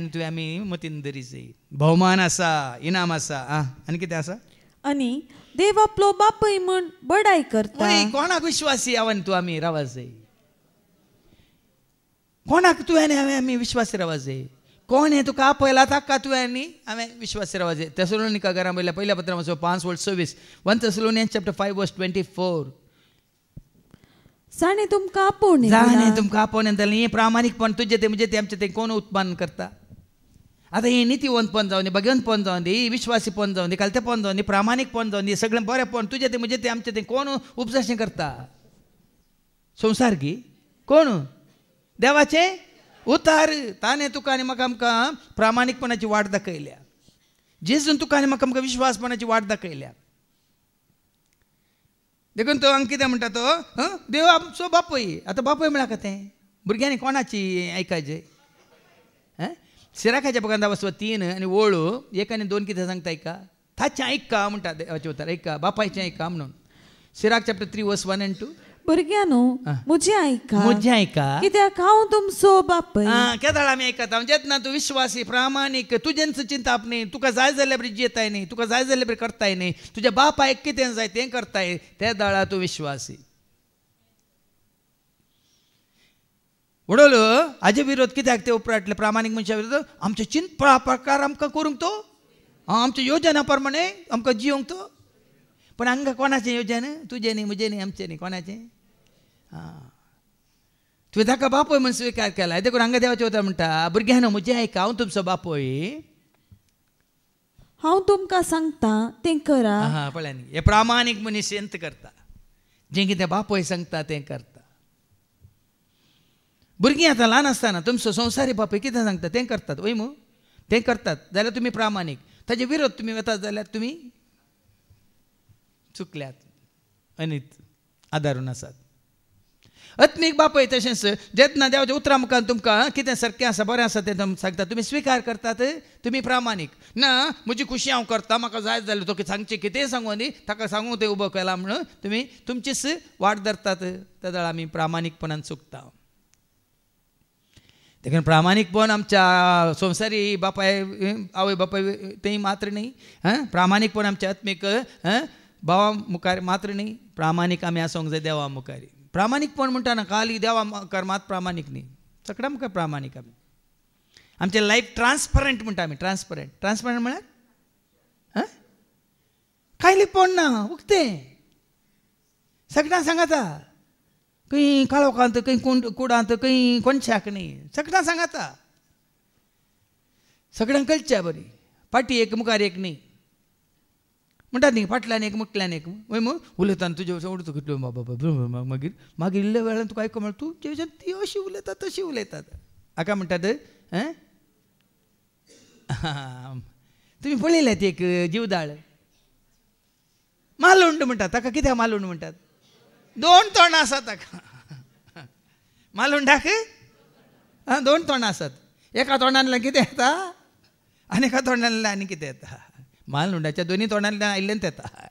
आनी तुवें आमी मतीन दरीचय भोवमान आसा इनाम आसा आनी कितें आसा आनी देव आपलो बापूय म्हण बडाय करता कोणाक विश्वासी आनी तूं आमी रावा जाय कोणाक तुवें आमी विश्वासी रावा जाय कोण हे तुका आपयला ताका तुवें आनी हांवें विश्वासी रावा जाय तेसलोनिका घरा वयल्या पयल्या पत्रां 5:26 1 Thessalonians chapter 5:24 जाणे तुमकां आपोवणे जाणे तुमकां आपोवणे जाल्यार हें प्रामाणीकपण तुजें तें म्हणजे तें आमचें तें कोण उत्पन्न करता आतां हें नितीवंतपण जावन दी भगवंतपण जावन दी विश्वासीपण जावन दी कालतेपण जावन दी प्रामाणीकपण जावन दी सगळें बरेंपण तुजें तें म्हणजे तें आमचें तें कोण उपजाशें करता संसारगी कोण देवाचें उतार ताणें तुका आनी म्हाका आमकां प्रामाणीकपणाची वाट दाखयल्या जेजून तुका आनी म्हाका आमकां विश्वासपणाची वाट दाखयल्या देखून तो हांगा कितें म्हणटा तो देव आमचो बापूय आतां बापूय म्हळ्यार तें भुरग्यांनी कोणाची आयकायचें सिराकाच्या बगांदा वचवा 3 आनी ओळू 1 आनी 2 कितें सांगता आयका ताचें आयका म्हणटा देवाचें उतर आयका बापायचें आयका म्हणून सिराक चॅप्टर 3 verse 1 and 2 भुरग्यानो म्हजें आयका कित्याक हांव तुमचो बापूय केदाळ आमी आयकता जेन्ना तूं विश्वासी प्रामाणीक तुजेंच चिंताप न्ही तुका जाय जाल्ले बरें जियेताय न्ही तुका जाय जाल्ले बरें करताय न्ही तुज्या बापायक कितें जाय तें करताय त्या दाळा तूं विश्वासी उडोलो हाजे विरोध कित्याक ते उपराटले प्रामाणीक मनशा विरोध आमचे चिंत प्रकार आमकां करूंक तो आमच्या योजना प्रमाणे आमकां जियोंक तो पण हांगा कोणाचें योजन तुजें न्ही म्हजें न्ही आमचें न्ही कोणाचें तुवें ताका बापूय म्हूण स्विकार केला देखून हांगा देवाचें उतर म्हणटा भुरग्यांनो म्हजें आयका हांव तुमचो बापूय हांव तुमकां सांगता तें करा पळय न्ही हे प्रामाणीक मनीस संत करता जें कितें बापूय सांगता तें करता भुरगीं आतां ल्हान आसतना तुमचो संवसारी बापूय कितें सांगता तें करतात वय मू तें करतात जाल्यार तुमी प्रामाणीक ताजे विरोध तुमी वतात जाल्यार तुमी चुकल्यात आनी आदारून आसात आत्मीक बापूय तशेंच जेन्ना देवाच्या उतरां मुखार तुमकां कितें सारकें आसा बरें आसा तें सांगता तुमी स्विकार करतात तुमी प्रामाणीक ना म्हजी खुशी हांव करता म्हाका जाय जाल्यार तो सांगचें कितेंय सांगूं न्ही ताका सांगूं तें उबो केला म्हणून तुमी तुमचीच वाट धरतात त्या वेळार आमी प्रामाणीकपणान चुकता देखून प्रामाणीकपण आमच्या संवसारी बापाय आवय बापाय तें मात्र न्ही प्रामाणीकपण आमच्या आत्मीक भावा मुखार मात्र न्ही प्रामाणीक आमी आसूंक जाय देवा मुखार प्रामाणीकपण म्हणटा ना खाली देवा मुखार मात प्रामाणीक न्ही सगळ्या मुखार प्रामाणीक आमी आमचें लायफ ट्रान्सपरंट म्हणटा आमी ट्रान्सपरंट म्हळ्यार कायलीपण ना उक्तें सगळ्यांक सांगाता खंय काळोखांत खंय कुडांत खंय कोणशाक न्ही सगळ्यांक सांगाता सगळ्यांक कळच्या बरी पाटी एक मुखार एक न्ही म्हणटात न्ही फाटल्यान एक मुटल्यान एक वय मग उलयतना तुजे उडतो कितलो बाबा मागीर मागीर इल्ल्या वेळान तुका आयको म्हळ्यार तूं तेजें ती अशी उलयतात तशी उलयतात हाका म्हणटात तुमी पळयल्यात एक जीवदाळ मालुंड म्हणटात ताका कित्याक मालुंड म्हणटात 2 तोंडां आसात ताका मालुंडाक 2 तोंडां आसात एका तोंडांतल्यान कितें येता आनी एका तोंडांतल्यान आनी कितें येता मालुंडाच्या दोनी तोंडांतल्यान आयिल्ल्यान येता